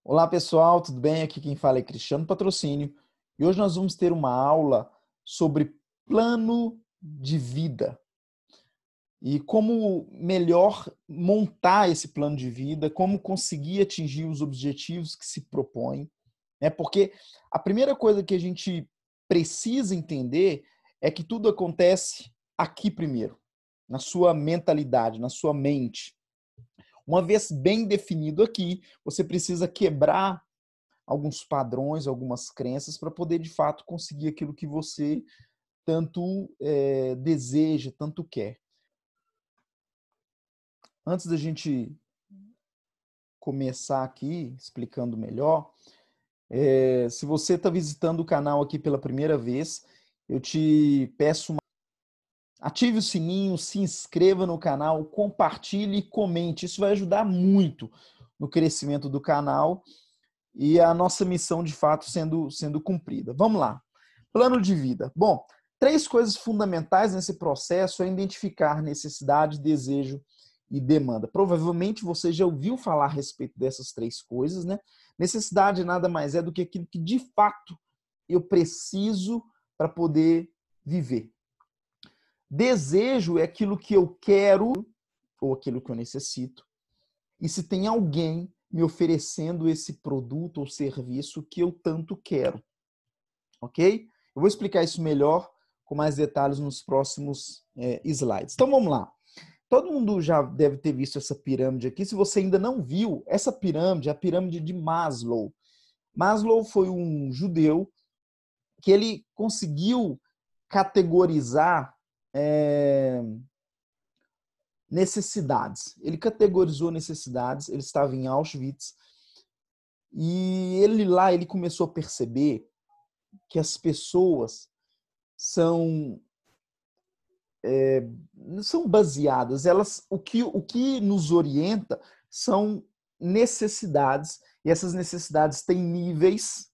Olá pessoal, tudo bem? Aqui quem fala é Cristiano Patrocínio e hoje nós vamos ter uma aula sobre plano de vida e como melhor montar esse plano de vida, como conseguir atingir os objetivos que se propõe, né? Porque a primeira coisa que a gente precisa entender é que tudo acontece aqui primeiro, na sua mentalidade, na sua mente. Uma vez bem definido aqui, você precisa quebrar alguns padrões, algumas crenças para poder de fato conseguir aquilo que você tanto deseja, tanto quer. Antes da gente começar aqui explicando melhor, se você está visitando o canal aqui pela primeira vez, eu te peço ative o sininho, se inscreva no canal, compartilhe e comente. Isso vai ajudar muito no crescimento do canal e a nossa missão de fato sendo cumprida. Vamos lá. Plano de vida. Bom, três coisas fundamentais nesse processo é identificar necessidade, desejo e demanda. Provavelmente você já ouviu falar a respeito dessas três coisas, né? Necessidade nada mais é do que aquilo que de fato eu preciso para poder viver. Desejo é aquilo que eu quero ou aquilo que eu necessito. E se tem alguém me oferecendo esse produto ou serviço que eu tanto quero. Ok? Eu vou explicar isso melhor, com mais detalhes nos próximos slides. Então vamos lá. Todo mundo já deve ter visto essa pirâmide aqui. Se você ainda não viu, essa pirâmide é a pirâmide de Maslow. Maslow foi um judeu que ele conseguiu categorizar necessidades. Ele categorizou necessidades, ele estava em Auschwitz, e ele começou a perceber que as pessoas são baseadas, o que nos orienta são necessidades, e essas necessidades têm níveis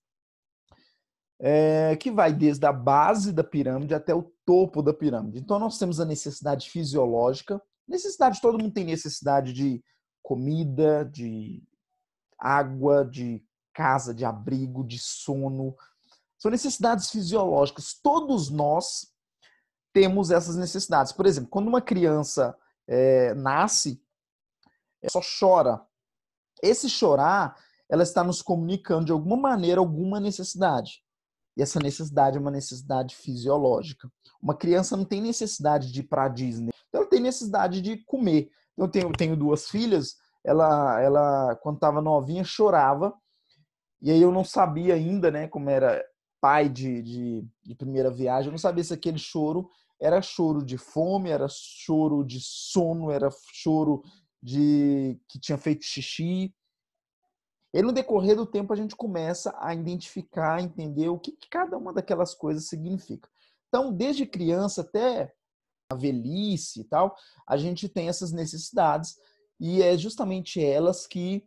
que vai desde a base da pirâmide até o topo da pirâmide. Então nós temos a necessidade fisiológica, todo mundo tem necessidade de comida, de água, de casa, de abrigo, de sono. São necessidades fisiológicas. Todos nós temos essas necessidades. Por exemplo, quando uma criança nasce, só chora. Esse chorar, ela está nos comunicando de alguma maneira alguma necessidade. E essa necessidade é uma necessidade fisiológica. Uma criança não tem necessidade de ir para a Disney. Ela tem necessidade de comer. Eu tenho duas filhas. Ela quando estava novinha, chorava. E aí eu não sabia ainda, né, como era pai de primeira viagem, eu não sabia se aquele choro era choro de fome, era choro de sono, era choro de que tinha feito xixi. E no decorrer do tempo a gente começa a identificar, a entender o que cada uma daquelas coisas significa. Então, desde criança até a velhice e tal, a gente tem essas necessidades e é justamente elas que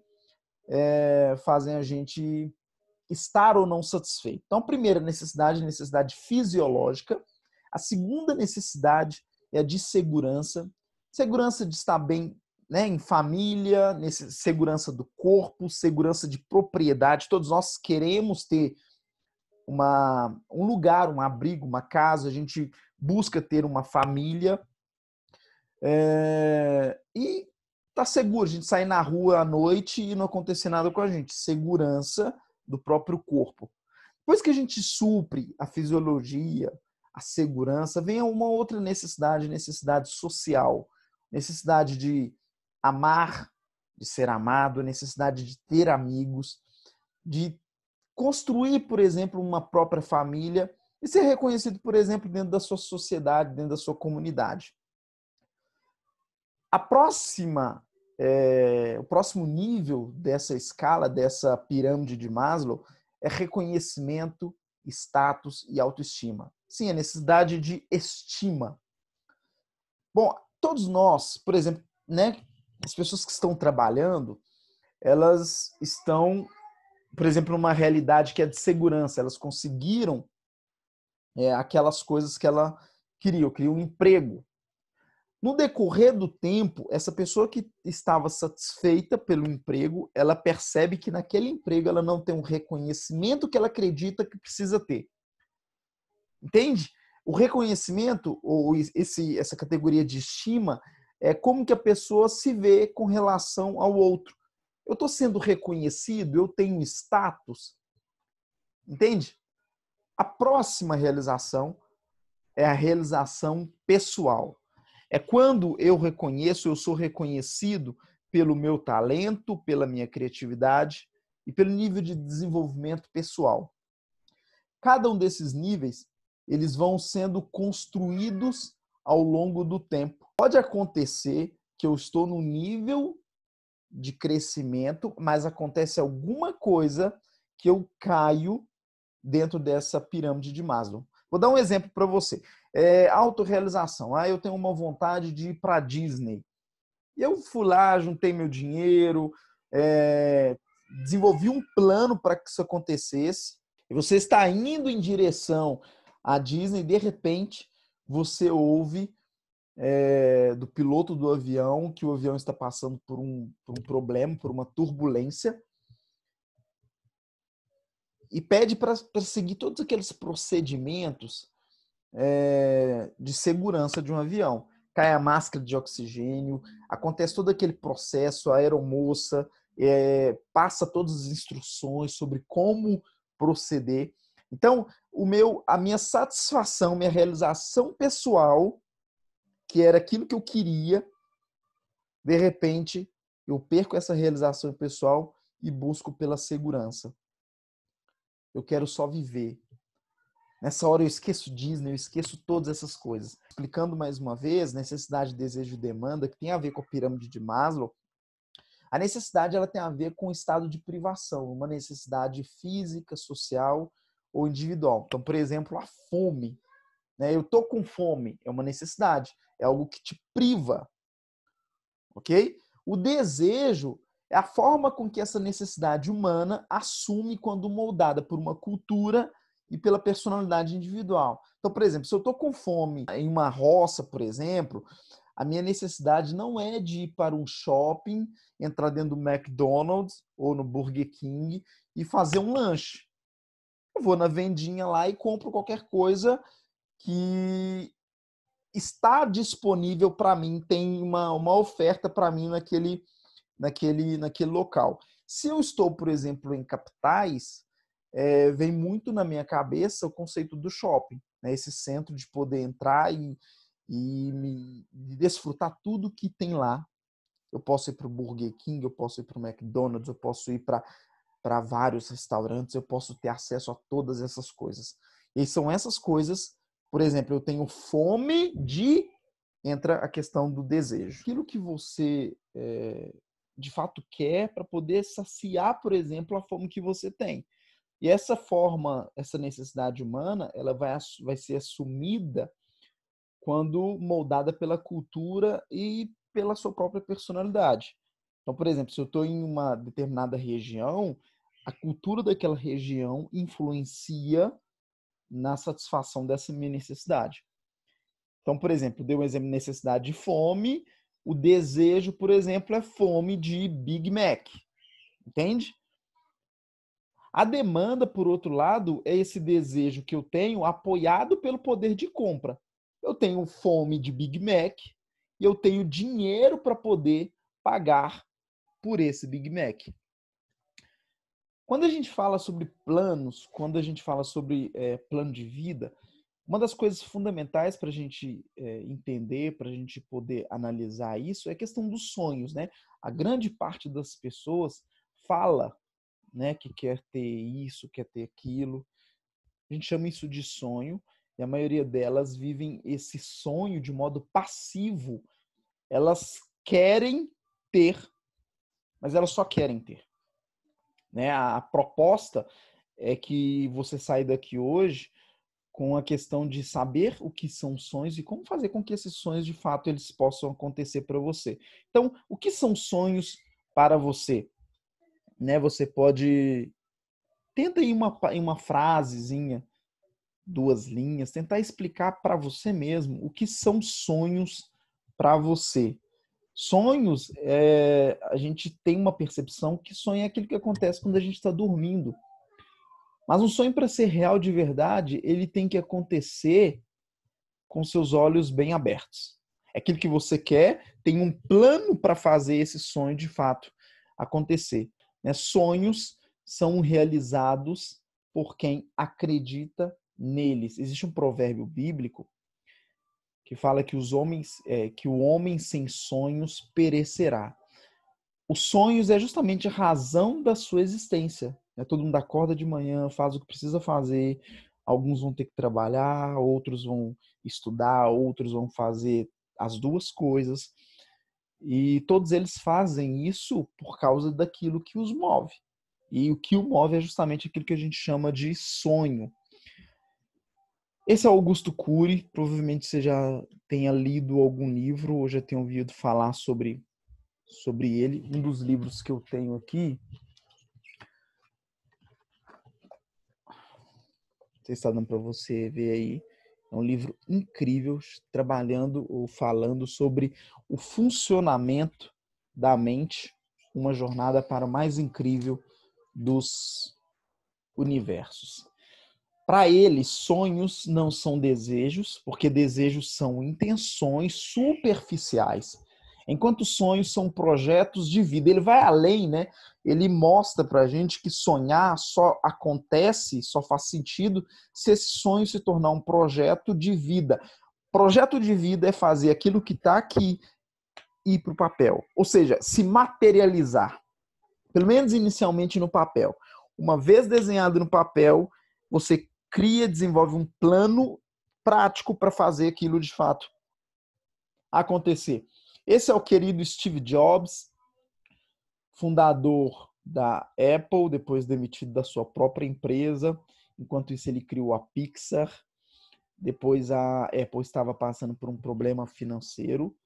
fazem a gente estar ou não satisfeito. Então, a primeira necessidade é a necessidade fisiológica. A segunda necessidade é a de segurança. Segurança de estar bem, né, em família, segurança do corpo, segurança de propriedade. Todos nós queremos ter um lugar, um abrigo, uma casa. A gente busca ter uma família. E tá seguro. A gente sair na rua à noite e não acontecer nada com a gente. Segurança do próprio corpo. Depois que a gente supre a fisiologia, a segurança, vem uma outra necessidade social, necessidade de amar, de ser amado, necessidade de ter amigos, de construir, por exemplo, uma própria família e ser reconhecido, por exemplo, dentro da sua sociedade, dentro da sua comunidade. O próximo nível dessa escala, dessa pirâmide de Maslow, é reconhecimento, status e autoestima. Sim, a necessidade de estima. Bom, todos nós, por exemplo, né, as pessoas que estão trabalhando, elas estão, por exemplo, numa realidade que é de segurança. Elas conseguiram aquelas coisas que ela queria um emprego. No decorrer do tempo, essa pessoa que estava satisfeita pelo emprego, ela percebe que naquele emprego ela não tem um reconhecimento que ela acredita que precisa ter. Entende? O reconhecimento, ou essa categoria de estima, é como que a pessoa se vê com relação ao outro. Eu estou sendo reconhecido, eu tenho status, entende? A próxima realização é a realização pessoal. É quando eu reconheço, eu sou reconhecido pelo meu talento, pela minha criatividade e pelo nível de desenvolvimento pessoal. Cada um desses níveis, eles vão sendo construídos ao longo do tempo. Pode acontecer que eu estou no nível de crescimento, mas acontece alguma coisa que eu caio dentro dessa pirâmide de Maslow. Vou dar um exemplo para você. Autorrealização. Eu tenho uma vontade de ir para a Disney. Eu fui lá, juntei meu dinheiro, desenvolvi um plano para que isso acontecesse. E você está indo em direção à Disney, e de repente você ouve do piloto do avião que o avião está passando por um problema, por uma turbulência, e pede para seguir todos aqueles procedimentos de segurança de um avião. Cai a máscara de oxigênio, acontece todo aquele processo, a aeromoça passa todas as instruções sobre como proceder. Então, a minha satisfação, minha realização pessoal, que era aquilo que eu queria, de repente, eu perco essa realização pessoal e busco pela segurança. Eu quero só viver. Nessa hora eu esqueço Disney, eu esqueço todas essas coisas. Explicando mais uma vez, necessidade, desejo e demanda, que tem a ver com a pirâmide de Maslow, a necessidade ela tem a ver com o estado de privação, uma necessidade física, social ou individual. Então, por exemplo, a fome. Eu estou com fome, é uma necessidade, é algo que te priva. Ok? O desejo é a forma com que essa necessidade humana assume quando moldada por uma cultura e pela personalidade individual. Então, por exemplo, se eu estou com fome em uma roça, por exemplo, a minha necessidade não é de ir para um shopping, entrar dentro do McDonald's ou no Burger King e fazer um lanche. Eu vou na vendinha lá e compro qualquer coisa que está disponível para mim, tem uma oferta para mim naquele local. Se eu estou, por exemplo, em capitais, vem muito na minha cabeça o conceito do shopping, né? Esse centro de poder entrar e desfrutar tudo que tem lá. Eu posso ir para o Burger King, eu posso ir para o McDonald's, eu posso ir para vários restaurantes, eu posso ter acesso a todas essas coisas. E são essas coisas, por exemplo, eu tenho fome de... Entra a questão do desejo. Aquilo que você de fato quer para poder saciar, por exemplo, a fome que você tem. E essa forma, essa necessidade humana, ela vai ser assumida quando moldada pela cultura e pela sua própria personalidade. Então, por exemplo, se eu estou em uma determinada região, a cultura daquela região influencia na satisfação dessa minha necessidade. Então, por exemplo, deu um exemplo de necessidade de fome, o desejo, por exemplo, é fome de Big Mac. Entende? A demanda, por outro lado, é esse desejo que eu tenho apoiado pelo poder de compra. Eu tenho fome de Big Mac e eu tenho dinheiro para poder pagar por esse Big Mac. Quando a gente fala sobre planos, quando a gente fala sobre plano de vida, uma das coisas fundamentais para a gente entender, para a gente poder analisar isso, é a questão dos sonhos, né? A grande parte das pessoas fala, né, que quer ter isso, quer ter aquilo. A gente chama isso de sonho, e a maioria delas vivem esse sonho de modo passivo. Elas querem ter, mas elas só querem ter. Né? A proposta é que você saia daqui hoje com a questão de saber o que são sonhos e como fazer com que esses sonhos, de fato, eles possam acontecer para você. Então, o que são sonhos para você? Né? Você pode... Tenta em uma frasezinha, 2 linhas, tentar explicar para você mesmo o que são sonhos para você. Sonhos, a gente tem uma percepção que sonho é aquilo que acontece quando a gente está dormindo. Mas um sonho, para ser real de verdade, ele tem que acontecer com seus olhos bem abertos. É aquilo que você quer, tem um plano para fazer esse sonho de fato acontecer. Né? Sonhos são realizados por quem acredita neles. Existe um provérbio bíblico que fala que que o homem sem sonhos perecerá. Os sonhos é justamente a razão da sua existência. Todo mundo acorda de manhã, faz o que precisa fazer. Alguns vão ter que trabalhar, outros vão estudar, outros vão fazer as duas coisas. E todos eles fazem isso por causa daquilo que os move. E o que o move é justamente aquilo que a gente chama de sonho. Esse é Augusto Cury. Provavelmente você já tenha lido algum livro ou já tenha ouvido falar sobre ele. Um dos livros que eu tenho aqui, não sei se está dando para você ver aí, é um livro incrível, trabalhando ou falando sobre o funcionamento da mente, uma jornada para o mais incrível dos universos. Para ele, sonhos não são desejos, porque desejos são intenções superficiais, enquanto sonhos são projetos de vida. Ele vai além, né? Ele mostra para a gente que sonhar só acontece, só faz sentido se esse sonho se tornar um projeto de vida. Projeto de vida é fazer aquilo que está aqui ir para o papel, ou seja, se materializar, pelo menos inicialmente no papel. Uma vez desenhado no papel, você cria, desenvolve um plano prático para fazer aquilo de fato acontecer. Esse é o querido Steve Jobs, fundador da Apple, depois demitido da sua própria empresa. Enquanto isso, ele criou a Pixar. Depois, a Apple estava passando por um problema financeiro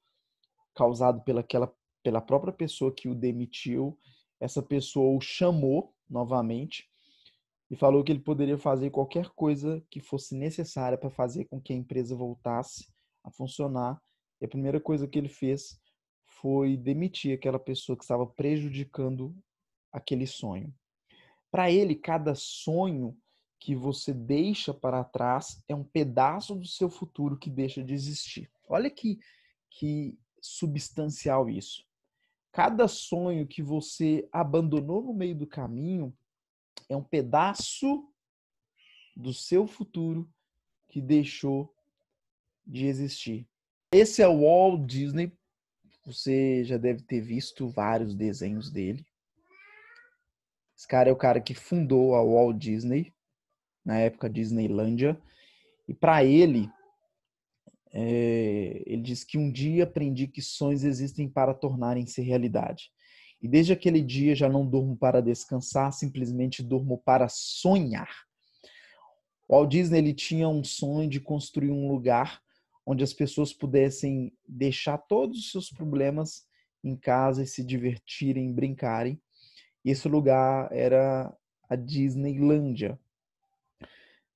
causado pela própria pessoa que o demitiu. Essa pessoa o chamou novamente e falou que ele poderia fazer qualquer coisa que fosse necessária para fazer com que a empresa voltasse a funcionar. E a primeira coisa que ele fez foi demitir aquela pessoa que estava prejudicando aquele sonho. Para ele, cada sonho que você deixa para trás é um pedaço do seu futuro que deixa de existir. Olha que substancial isso. Cada sonho que você abandonou no meio do caminho é um pedaço do seu futuro que deixou de existir. Esse é o Walt Disney. Você já deve ter visto vários desenhos dele. Esse cara é o cara que fundou a Walt Disney, na época Disneylândia. E para ele, ele diz que um dia aprendi que sonhos existem para tornarem-se realidade. E desde aquele dia já não durmo para descansar, simplesmente durmo para sonhar. O Walt Disney ele tinha um sonho de construir um lugar onde as pessoas pudessem deixar todos os seus problemas em casa e se divertirem, brincarem. E esse lugar era a Disneylândia.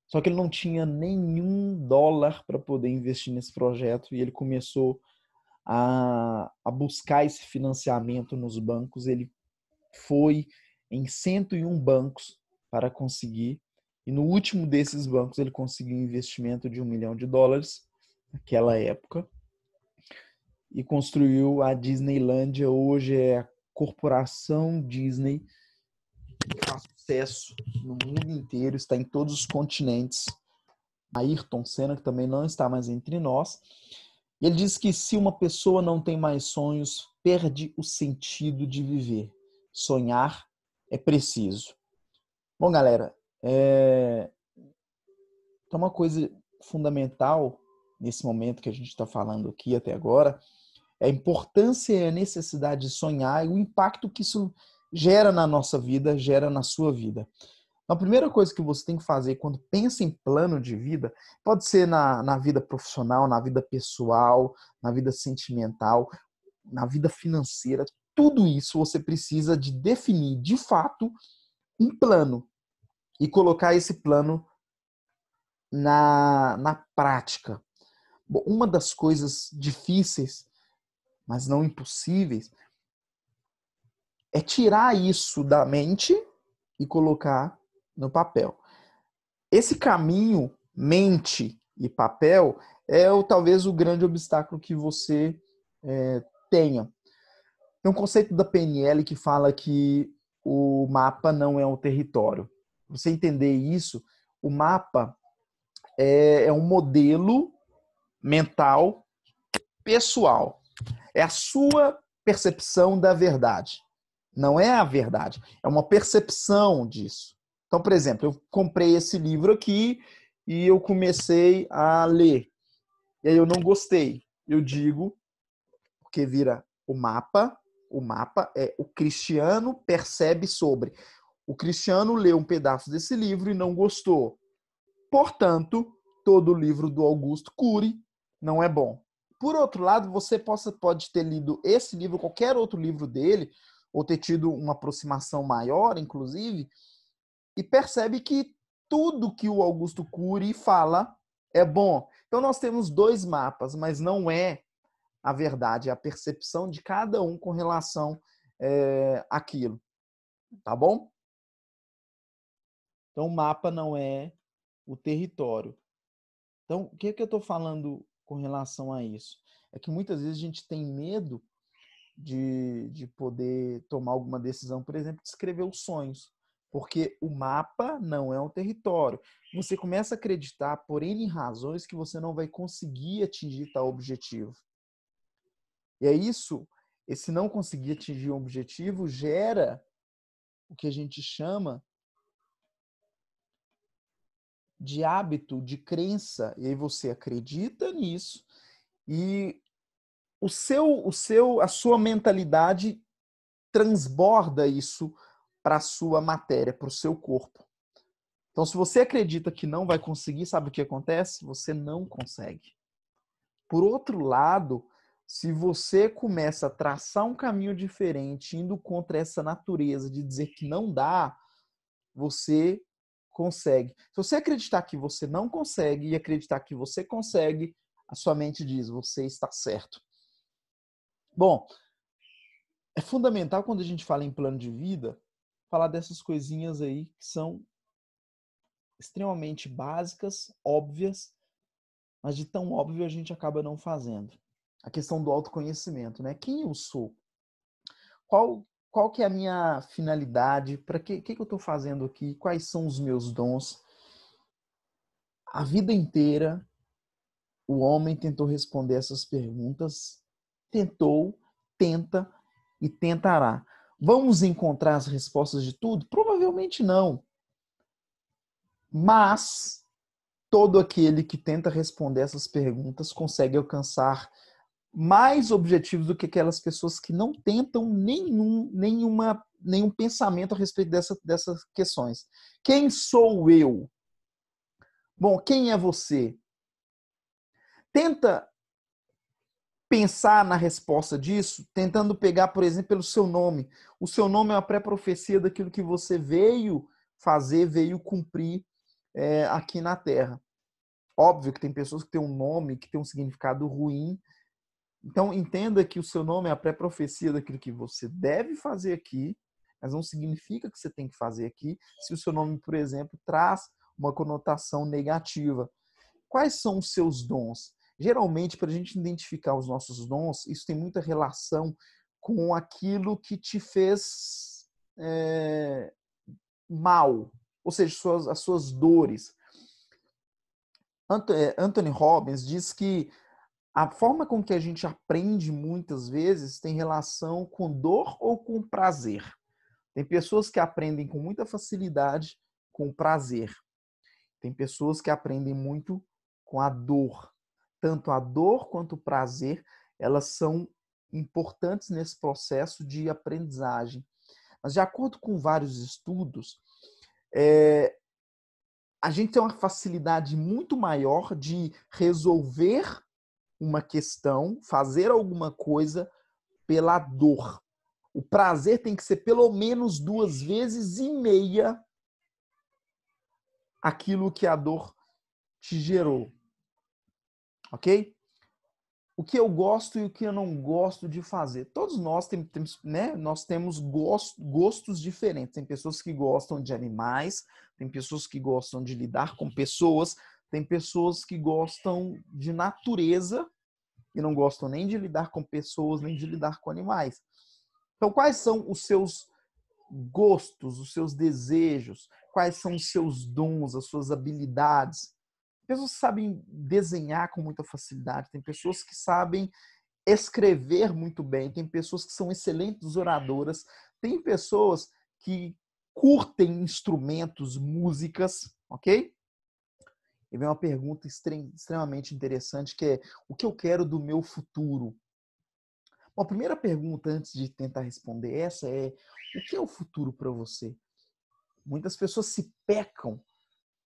Só que ele não tinha nenhum dólar para poder investir nesse projeto e ele começou a buscar esse financiamento nos bancos. Ele foi em 101 bancos para conseguir. E no último desses bancos ele conseguiu um investimento de $1 milhão naquela época. E construiu a Disneylândia. Hoje é a corporação Disney, que faz sucesso no mundo inteiro, está em todos os continentes. Ayrton Senna, que também não está mais entre nós. E ele diz que se uma pessoa não tem mais sonhos, perde o sentido de viver. Sonhar é preciso. Bom, galera, então uma coisa fundamental nesse momento que a gente está falando aqui até agora é a importância e a necessidade de sonhar e o impacto que isso gera na nossa vida, gera na sua vida. A primeira coisa que você tem que fazer quando pensa em plano de vida, pode ser na vida profissional, na vida pessoal, na vida sentimental, na vida financeira, tudo isso você precisa de definir de fato um plano e colocar esse plano na prática. Bom, uma das coisas difíceis mas não impossíveis, é tirar isso da mente e colocar no papel. Esse caminho, mente e papel, talvez o grande obstáculo que você tenha. Tem um conceito da PNL que fala que o mapa não é um território. Pra você entender isso, o mapa é um modelo mental pessoal. É a sua percepção da verdade. Não é a verdade, é uma percepção disso. Então, por exemplo, eu comprei esse livro aqui e eu comecei a ler. E aí eu não gostei. Eu digo, porque vira o mapa é o Cristiano percebe sobre. O Cristiano leu um pedaço desse livro e não gostou. Portanto, todo livro do Augusto Cury não é bom. Por outro lado, você pode ter lido esse livro, qualquer outro livro dele, ou ter tido uma aproximação maior, inclusive, e percebe que tudo que o Augusto Cury fala é bom. Então nós temos dois mapas, mas não é a verdade, é a percepção de cada um com relação àquilo. Tá bom? Então o mapa não é o território. Então, o que eu estou falando com relação a isso? É que muitas vezes a gente tem medo de poder tomar alguma decisão, por exemplo, de escrever os sonhos. Porque o mapa não é um território. Você começa a acreditar, por N razões, que você não vai conseguir atingir tal objetivo. E é isso, esse não conseguir atingir um objetivo gera o que a gente chama de hábito, de crença. E aí você acredita nisso e a sua mentalidade transborda isso para a sua matéria, para o seu corpo. Então, se você acredita que não vai conseguir, sabe o que acontece? Você não consegue. Por outro lado, se você começa a traçar um caminho diferente, indo contra essa natureza de dizer que não dá, você consegue. Se você acreditar que você não consegue e acreditar que você consegue, a sua mente diz, você está certo. Bom, é fundamental quando a gente fala em plano de vida, falar dessas coisinhas aí que são extremamente básicas, óbvias, mas de tão óbvio a gente acaba não fazendo. A questão do autoconhecimento, né? Quem eu sou? Qual que é a minha finalidade? Para que eu estou fazendo aqui? Quais são os meus dons? A vida inteira, o homem tentou responder essas perguntas, tentou, tenta e tentará. Vamos encontrar as respostas de tudo? Provavelmente não. Mas todo aquele que tenta responder essas perguntas consegue alcançar mais objetivos do que aquelas pessoas que não tentam nenhum pensamento a respeito dessas questões. Quem sou eu? Bom, quem é você? Tenta pensar na resposta disso, tentando pegar, por exemplo, pelo seu nome. O seu nome é uma pré-profecia daquilo que você veio fazer, veio cumprir aqui na Terra. Óbvio que tem pessoas que têm um nome que tem um significado ruim. Então, entenda que o seu nome é a pré-profecia daquilo que você deve fazer aqui, mas não significa que você tem que fazer aqui, se o seu nome, por exemplo, traz uma conotação negativa. Quais são os seus dons? Geralmente, para a gente identificar os nossos dons, isso tem muita relação com aquilo que te fez mal, ou seja, as suas dores. Anthony Robbins diz que a forma com que a gente aprende muitas vezes tem relação com dor ou com prazer. Tem pessoas que aprendem com muita facilidade com prazer. Tem pessoas que aprendem muito com a dor. Tanto a dor quanto o prazer, elas são importantes nesse processo de aprendizagem. Mas de acordo com vários estudos, a gente tem uma facilidade muito maior de resolver uma questão, fazer alguma coisa pela dor. O prazer tem que ser pelo menos 2,5 vezes aquilo que a dor te gerou. Ok? o que eu gosto e o que eu não gosto de fazer. Todos nós temos, né? Nós temos gostos diferentes. Tem pessoas que gostam de animais, tem pessoas que gostam de lidar com pessoas, tem pessoas que gostam de natureza e não gostam nem de lidar com pessoas, nem de lidar com animais. Então, quais são os seus gostos, os seus desejos? Quais são os seus dons, as suas habilidades? Pessoas que sabem desenhar com muita facilidade, tem pessoas que sabem escrever muito bem, tem pessoas que são excelentes oradoras, tem pessoas que curtem instrumentos, músicas, ok? E vem uma pergunta extremamente interessante, que é: o que eu quero do meu futuro? Bom, a primeira pergunta, antes de tentar responder essa, é: o que é o futuro para você? Muitas pessoas se pecam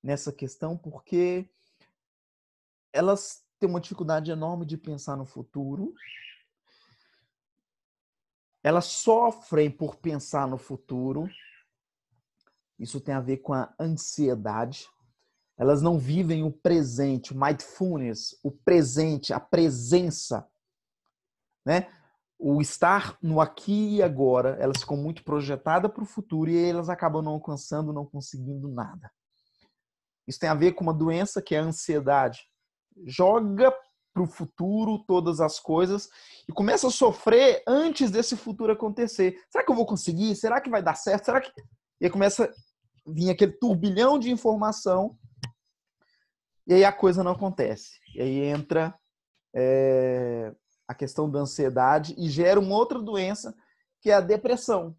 nessa questão porque elas têm uma dificuldade enorme de pensar no futuro. Elas sofrem por pensar no futuro. Isso tem a ver com a ansiedade. Elas não vivem o presente, o mindfulness, o presente, a presença, né? O estar no aqui e agora. Elas ficam muito projetadas para o futuro e elas acabam não alcançando, não conseguindo nada. Isso tem a ver com uma doença que é a ansiedade. Joga para o futuro todas as coisas e começa a sofrer antes desse futuro acontecer. Será que eu vou conseguir? Será que vai dar certo? Será que... E aí começa a vir aquele turbilhão de informação e aí a coisa não acontece. E aí entra a questão da ansiedade e gera uma outra doença, que é a depressão,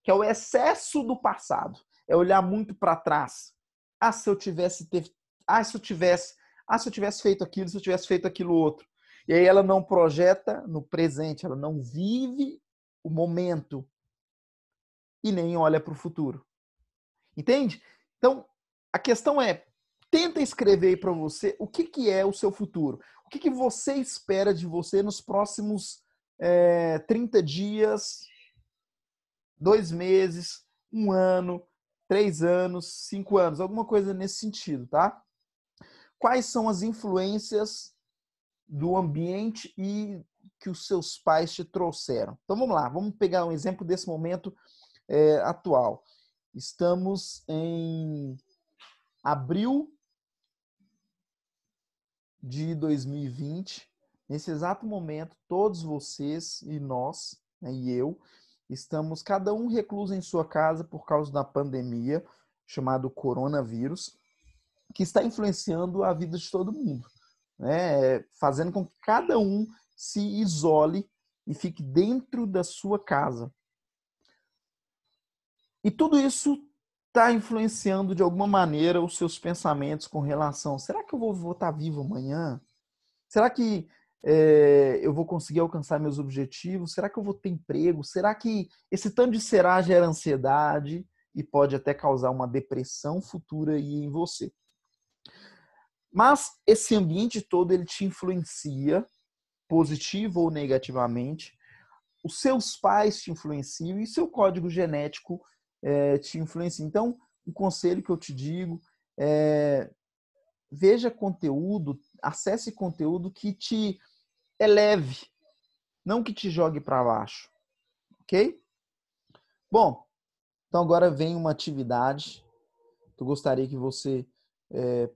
que é o excesso do passado. É olhar muito para trás. Ah, se eu tivesse... se eu tivesse feito aquilo, se eu tivesse feito aquilo outro. E aí ela não projeta no presente, ela não vive o momento e nem olha para o futuro. Entende? Então, a questão é: tenta escrever aí para você o que é o seu futuro. O que você espera de você nos próximos 30 dias, 2 meses, 1 ano, 3 anos, 5 anos, alguma coisa nesse sentido, tá? Quais são as influências do ambiente e que os seus pais te trouxeram? Então vamos lá, vamos pegar um exemplo desse momento atual. Estamos em abril de 2020. Nesse exato momento, todos vocês e nós, né, e eu, estamos cada um recluso em sua casa por causa da pandemia chamado coronavírus, que está influenciando a vida de todo mundo, né? Fazendo com que cada um se isole e fique dentro da sua casa. E tudo isso está influenciando de alguma maneira os seus pensamentos com relação: será que eu vou estar vivo amanhã? Será que eu vou conseguir alcançar meus objetivos? Será que eu vou ter emprego? Será que esse tanto de será gera ansiedade e pode até causar uma depressão futura aí em você? Mas esse ambiente todo ele te influencia, positivo ou negativamente. Os seus pais te influenciam e seu código genético te influencia. Então, um conselho que eu te digo é: veja conteúdo, acesse conteúdo que te eleve, não que te jogue para baixo, ok? Bom, então agora vem uma atividade que eu gostaria que você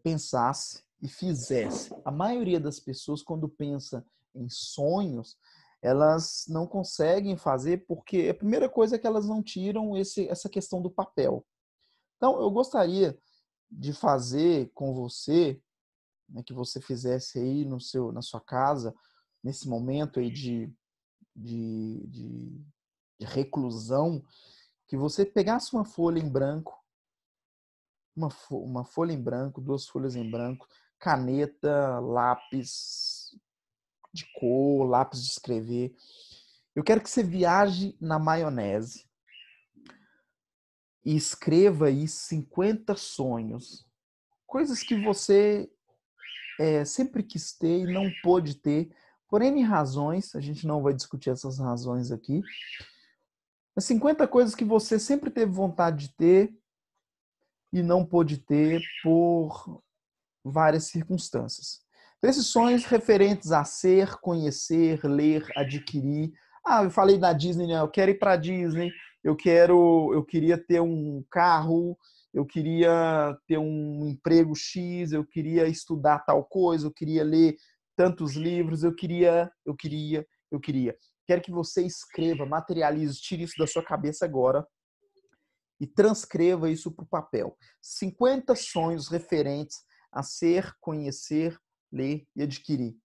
pensasse e fizesse. A maioria das pessoas, quando pensa em sonhos, elas não conseguem fazer porque a primeira coisa é que elas não tiram essa questão do papel. Então, eu gostaria de fazer com você, né, que você fizesse aí na sua casa, nesse momento aí de reclusão, que você pegasse uma folha em branco, uma folha em branco, 2 folhas em branco, caneta, lápis de cor, lápis de escrever. Eu quero que você viaje na maionese e escreva aí 50 sonhos. Coisas que você sempre quis ter e não pôde ter, por N razões. A gente não vai discutir essas razões aqui. Mas 50 coisas que você sempre teve vontade de ter e não pôde ter por várias circunstâncias. Então, esses sonhos referentes a ser, conhecer, ler, adquirir. Ah, eu falei da Disney, né? Eu quero ir para a Disney, eu queria ter um carro, eu queria ter um emprego X, eu queria estudar tal coisa, eu queria ler tantos livros, eu queria. Quero que você escreva, materialize, tire isso da sua cabeça agora e transcreva isso para o papel. 50 sonhos referentes a ser, conhecer, ler e adquirir.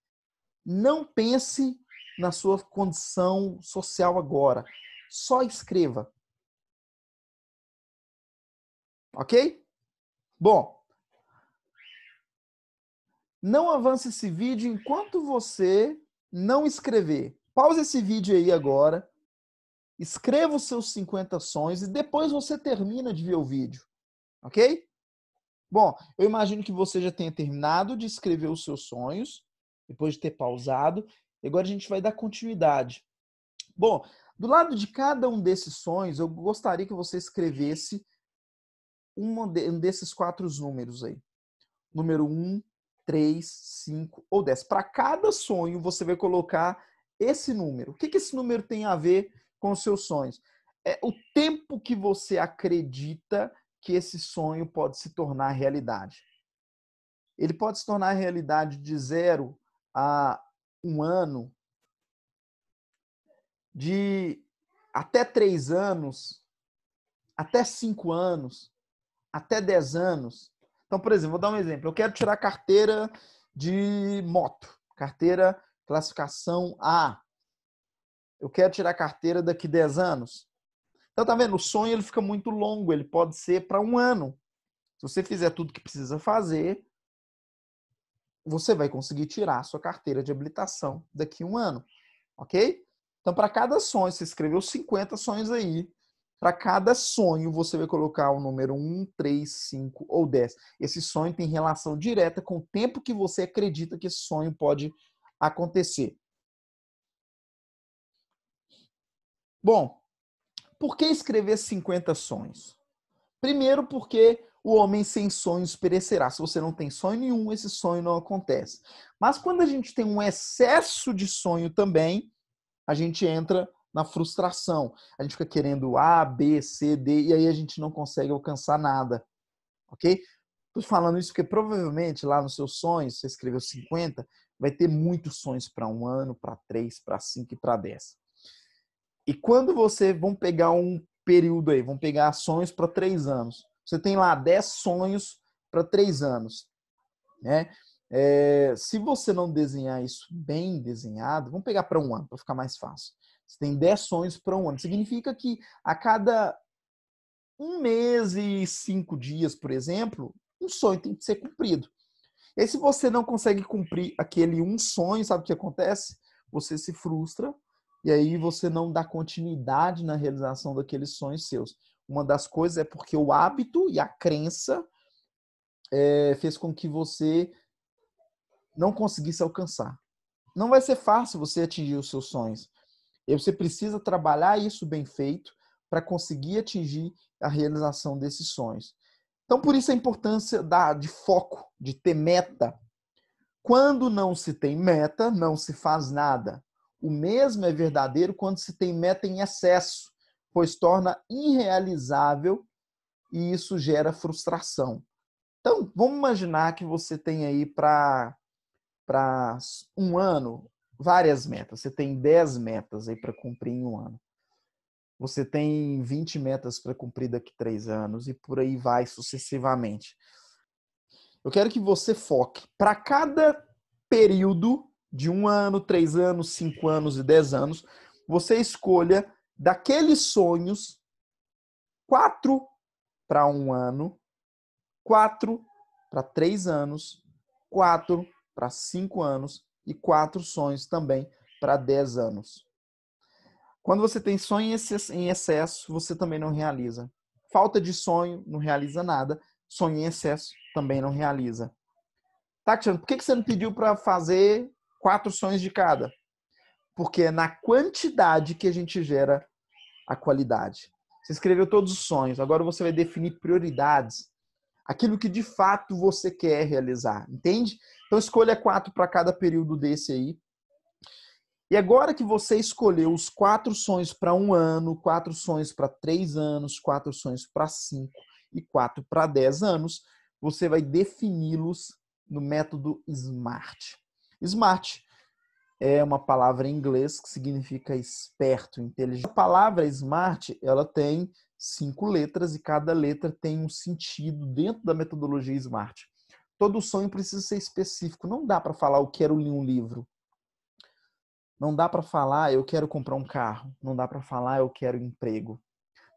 Não pense na sua condição social agora. Só escreva. Ok? Bom, não avance esse vídeo enquanto você não escrever. Pause esse vídeo aí agora. Escreva os seus 50 sonhos e depois você termina de ver o vídeo. Ok? Bom, eu imagino que você já tenha terminado de escrever os seus sonhos, depois de ter pausado. E agora a gente vai dar continuidade. Bom, do lado de cada um desses sonhos, eu gostaria que você escrevesse um desses 4 números aí. Número 1, 3, 5 ou 10. Para cada sonho, você vai colocar esse número. O que esse número tem a ver com os seus sonhos? É o tempo que você acredita que esse sonho pode se tornar realidade. Ele pode se tornar realidade de 0 a 1 ano, de até 3 anos, até 5 anos, até 10 anos. Então, por exemplo, vou dar um exemplo. Eu quero tirar carteira de moto, carteira classificação A. Eu quero tirar carteira daqui 10 anos. Então, tá vendo? O sonho ele fica muito longo, ele pode ser para 1 ano. Se você fizer tudo que precisa fazer, você vai conseguir tirar a sua carteira de habilitação daqui a 1 ano. Ok? Então, para cada sonho, você escreveu 50 sonhos aí. Para cada sonho, você vai colocar o número 1, 3, 5 ou 10. Esse sonho tem relação direta com o tempo que você acredita que esse sonho pode acontecer. Bom, por que escrever 50 sonhos? Primeiro, porque o homem sem sonhos perecerá. Se você não tem sonho nenhum, esse sonho não acontece. Mas quando a gente tem um excesso de sonho também, a gente entra na frustração. A gente fica querendo A, B, C, D, e aí a gente não consegue alcançar nada. Ok? Estou falando isso porque provavelmente lá nos seus sonhos, você escreveu 50, vai ter muitos sonhos para 1 ano, para 3, para 5 e para 10. E quando vamos pegar um período aí, vamos pegar sonhos para 3 anos. Você tem lá 10 sonhos para 3 anos. Né? Se você não desenhar isso bem desenhado, vamos pegar para 1 ano, para ficar mais fácil. Você tem 10 sonhos para 1 ano. Significa que a cada 1 mês e 5 dias, por exemplo, um sonho tem que ser cumprido. E aí, se você não consegue cumprir aquele um sonho, sabe o que acontece? Você se frustra e aí você não dá continuidade na realização daqueles sonhos seus. Uma das coisas é porque o hábito e a crença fez com que você não conseguisse alcançar. Não vai ser fácil você atingir os seus sonhos. E você precisa trabalhar isso bem feito para conseguir atingir a realização desses sonhos. Então, por isso a importância de foco, de ter meta. Quando não se tem meta, não se faz nada. O mesmo é verdadeiro quando se tem meta em excesso, pois torna irrealizável e isso gera frustração. Então, vamos imaginar que você tem aí para 1 ano várias metas. Você tem 10 metas aí para cumprir em 1 ano. Você tem 20 metas para cumprir daqui a 3 anos e por aí vai sucessivamente. Eu quero que você foque para cada período de 1 ano, 3 anos, 5 anos e 10 anos, você escolha daqueles sonhos 4 para 1 ano, 4 para 3 anos, 4 para 5 anos e 4 sonhos também para 10 anos. Quando você tem sonho em excesso, você também não realiza. Falta de sonho, não realiza nada. Sonho em excesso, também não realiza. Tá, Cristiano, por que você não pediu para fazer 4 sonhos de cada? Porque é na quantidade que a gente gera a qualidade. Você escreveu todos os sonhos, agora você vai definir prioridades. aquilo que de fato você quer realizar, entende? Então escolha 4 para cada período desse aí. E agora que você escolheu os 4 sonhos para 1 ano, 4 sonhos para 3 anos, 4 sonhos para 5 e 4 para 10 anos, você vai defini-los no método SMART. SMART é uma palavra em inglês que significa esperto, inteligente. A palavra SMART, ela tem 5 letras e cada letra tem um sentido dentro da metodologia SMART. Todo sonho precisa ser específico. Não dá para falar eu quero ler um livro. Não dá para falar eu quero comprar um carro. Não dá para falar eu quero emprego.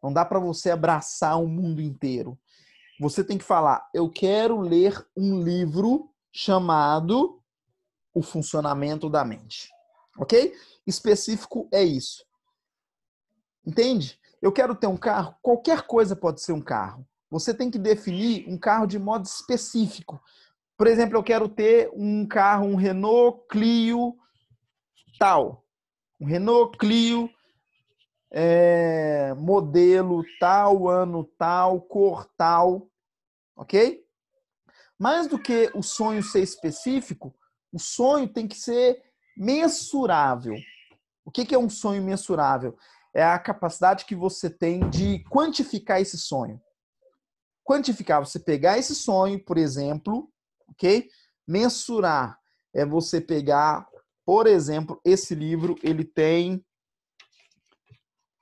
Não dá para você abraçar o mundo inteiro. Você tem que falar eu quero ler um livro chamado O Funcionamento da Mente. Ok? Específico é isso. Entende? Eu quero ter um carro. Qualquer coisa pode ser um carro. Você tem que definir um carro de modo específico. Por exemplo, eu quero ter um carro, um Renault Clio tal. Um Renault Clio modelo tal, ano tal, cor tal. Ok? Mais do que o sonho ser específico, o sonho tem que ser mensurável. O que é um sonho mensurável? É a capacidade que você tem de quantificar esse sonho. Quantificar, você pegar esse sonho, por exemplo, ok? Mensurar é você pegar, por exemplo, esse livro, ele tem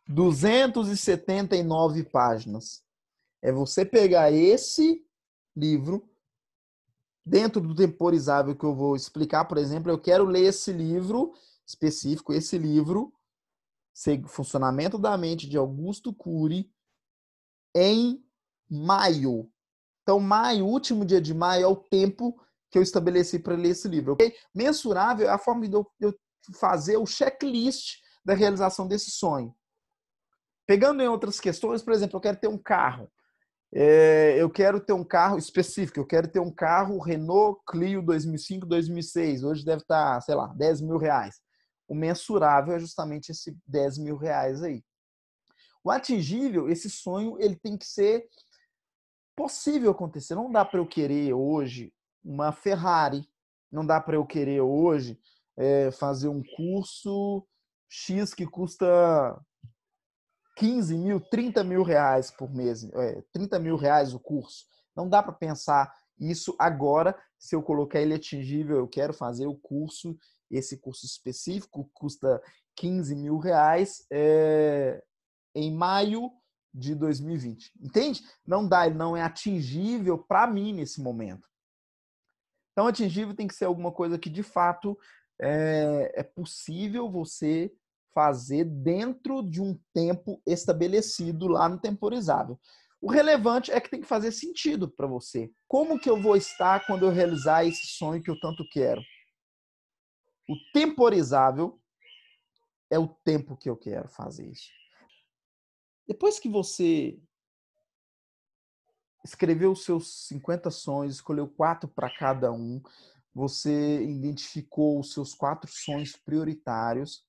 279 páginas. É você pegar esse livro, dentro do temporizável que eu vou explicar, por exemplo, eu quero ler esse livro específico, esse livro, Funcionamento da Mente, de Augusto Cury, em maio. Então, maio, último dia de maio, é o tempo que eu estabeleci para ler esse livro. Okay? Mensurável é a forma de eu fazer o checklist da realização desse sonho. Pegando em outras questões, por exemplo, eu quero ter um carro. Eu quero ter um carro específico, eu quero ter um carro Renault Clio 2005, 2006. Hoje deve estar, sei lá, 10 mil reais. O mensurável é justamente esse 10 mil reais aí. O atingível, esse sonho, ele tem que ser possível acontecer. Não dá para eu querer hoje uma Ferrari. Não dá para eu querer hoje fazer um curso X que custa 15 mil, 30 mil reais por mês. 30 mil reais o curso. Não dá para pensar isso agora. Se eu colocar ele atingível, eu quero fazer o curso, esse curso específico custa 15 mil reais em maio de 2020. Entende? Não dá, ele não é atingível para mim nesse momento. Então, atingível tem que ser alguma coisa que, de fato, é possível você fazer dentro de um tempo estabelecido lá no temporizável. O relevante é que tem que fazer sentido para você. Como que eu vou estar quando eu realizar esse sonho que eu tanto quero? O temporizável é o tempo que eu quero fazer isso. Depois que você escreveu os seus 50 sonhos, escolheu 4 para cada um, você identificou os seus 4 sonhos prioritários.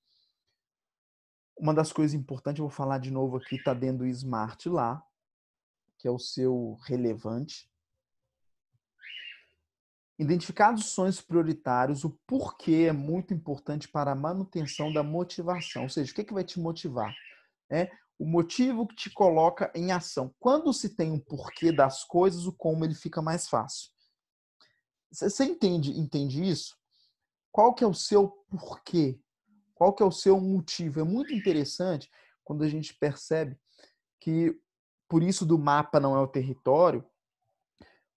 Uma das coisas importantes, eu vou falar de novo aqui, está dentro do SMART lá, que é o seu relevante. Identificados os sonhos prioritários, o porquê é muito importante para a manutenção da motivação. Ou seja, o que vai te motivar? O motivo que te coloca em ação. Quando se tem um porquê das coisas, o como ele fica mais fácil. Você entende isso? Qual que é o seu porquê? Qual que é o seu motivo? É muito interessante quando a gente percebe que, por isso do mapa não é o território,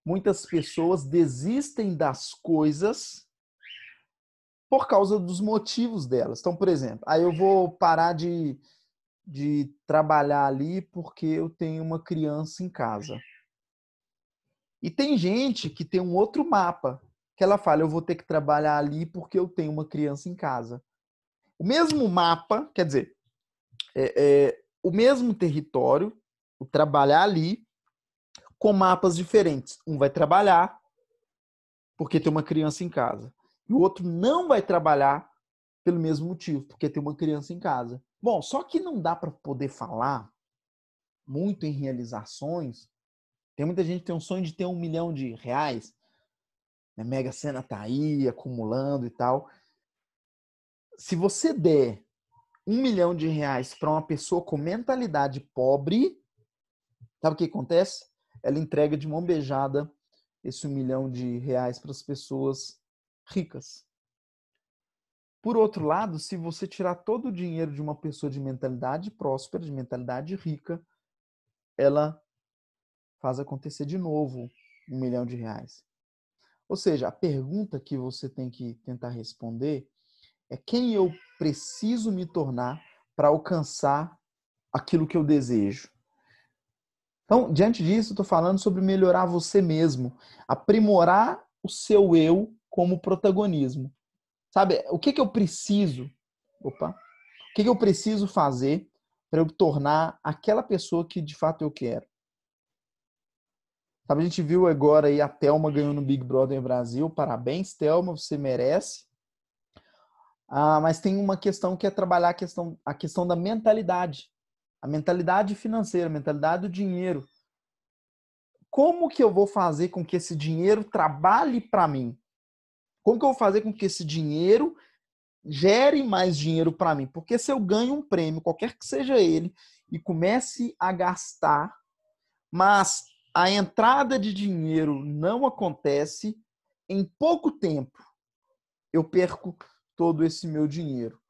muitas pessoas desistem das coisas por causa dos motivos delas. Então, por exemplo, aí eu vou parar de trabalhar ali porque eu tenho uma criança em casa. E tem gente que tem um outro mapa, que ela fala, eu vou ter que trabalhar ali porque eu tenho uma criança em casa. O mesmo mapa, quer dizer, o mesmo território, o trabalhar ali, com mapas diferentes. Um vai trabalhar porque tem uma criança em casa. E o outro não vai trabalhar pelo mesmo motivo, porque tem uma criança em casa. Bom, só que não dá para poder falar muito em realizações Tem muita gente que tem um sonho de ter R$ 1 milhão, né? Mega Sena tá aí, acumulando e tal. Se você der R$ 1 milhão para uma pessoa com mentalidade pobre, sabe o que acontece? Ela entrega de mão beijada esse R$ 1 milhão para as pessoas ricas. Por outro lado, se você tirar todo o dinheiro de uma pessoa de mentalidade próspera, de mentalidade rica, ela faz acontecer de novo R$ 1 milhão. Ou seja, a pergunta que você tem que tentar responder é quem eu preciso me tornar para alcançar aquilo que eu desejo. Então, diante disso, eu estou falando sobre melhorar você mesmo, aprimorar o seu eu como protagonismo. Sabe, o que eu preciso? Opa! O que eu preciso fazer para eu tornar aquela pessoa que de fato eu quero? Sabe, a gente viu agora aí a Thelma ganhando no Big Brother Brasil. Parabéns, Thelma, você merece. Mas tem uma questão que é trabalhar a questão da mentalidade. A mentalidade financeira, a mentalidade do dinheiro. Como que eu vou fazer com que esse dinheiro trabalhe para mim? Como que eu vou fazer com que esse dinheiro gere mais dinheiro para mim? Porque se eu ganho um prêmio, qualquer que seja ele, e comece a gastar, mas a entrada de dinheiro não acontece, em pouco tempo eu perco todo esse meu dinheiro.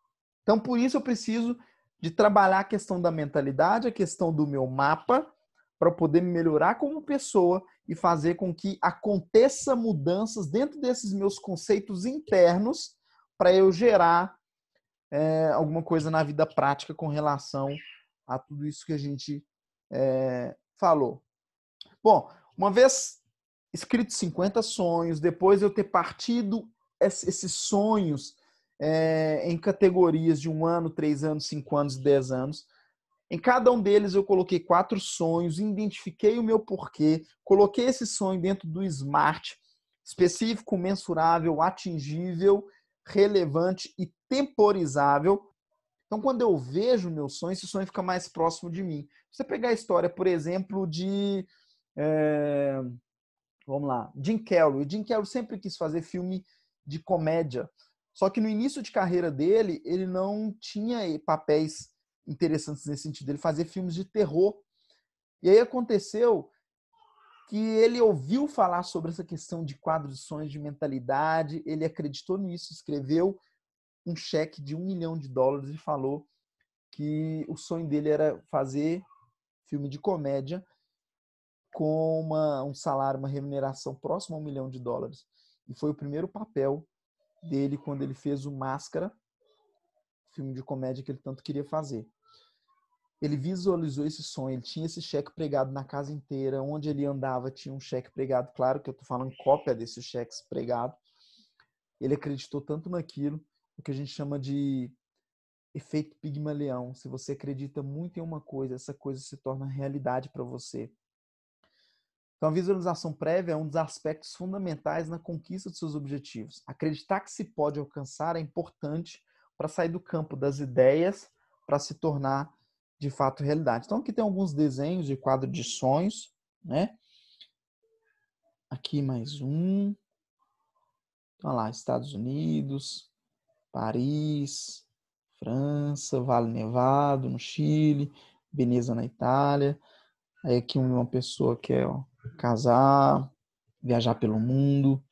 Então, por isso eu preciso de trabalhar a questão da mentalidade, a questão do meu mapa, para poder me melhorar como pessoa e fazer com que aconteça mudanças dentro desses meus conceitos internos para eu gerar alguma coisa na vida prática com relação a tudo isso que a gente falou. Bom, uma vez escrito 50 sonhos, depois eu ter partido esses sonhos em categorias de 1 ano, 3 anos, 5 anos, 10 anos. Em cada um deles eu coloquei 4 sonhos, identifiquei o meu porquê, coloquei esse sonho dentro do SMART, específico, mensurável, atingível, relevante e temporizável. Então, quando eu vejo o meu sonho, esse sonho fica mais próximo de mim. Você pegar a história, por exemplo, de vamos lá, Jim Carrey. O Jim Carrey sempre quis fazer filme de comédia. Só que no início de carreira dele, ele não tinha papéis interessantes nesse sentido. Ele fazia filmes de terror. E aí aconteceu que ele ouviu falar sobre essa questão de quadro de sonhos, de mentalidade. Ele acreditou nisso, escreveu um cheque de US$ 1 milhão e falou que o sonho dele era fazer filme de comédia com um salário, uma remuneração próxima a US$ 1 milhão. E foi o primeiro papel dele quando ele fez o Máscara, filme de comédia que ele tanto queria fazer. Ele visualizou esse sonho, ele tinha esse cheque pregado na casa inteira, onde ele andava tinha um cheque pregado, claro que eu estou falando cópia desses cheques pregados. Ele acreditou tanto naquilo, o que a gente chama de efeito Pigmalião. Se você acredita muito em uma coisa, essa coisa se torna realidade para você. Então, a visualização prévia é um dos aspectos fundamentais na conquista de seus objetivos. Acreditar que se pode alcançar é importante para sair do campo das ideias para se tornar de fato realidade. Então, aqui tem alguns desenhos de quadro de sonhos, né? Aqui mais um. Então, lá, Estados Unidos, Paris, França, Vale Nevado, no Chile, Veneza, na Itália. Aí aqui uma pessoa que quer casar, viajar pelo mundo,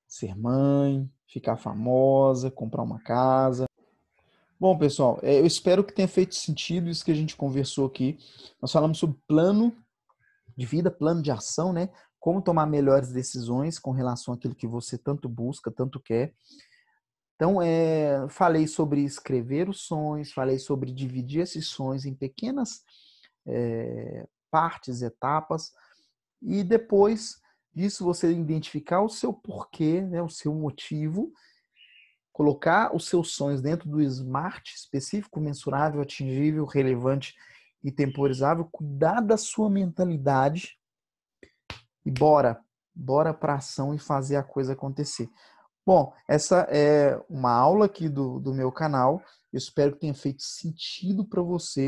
ser mãe, ficar famosa, comprar uma casa. Bom, pessoal, eu espero que tenha feito sentido isso que a gente conversou aqui. Nós falamos sobre plano de vida, plano de ação, né? Como tomar melhores decisões com relação àquilo que você tanto busca, tanto quer. Então, falei sobre escrever os sonhos, falei sobre dividir esses sonhos em pequenas partes, etapas, e depois disso você identificar o seu porquê, né, o seu motivo, colocar os seus sonhos dentro do SMART, específico, mensurável, atingível, relevante e temporizável, cuidar da sua mentalidade e bora para ação e fazer a coisa acontecer. Bom, essa é uma aula aqui do meu canal. Eu espero que tenha feito sentido para você.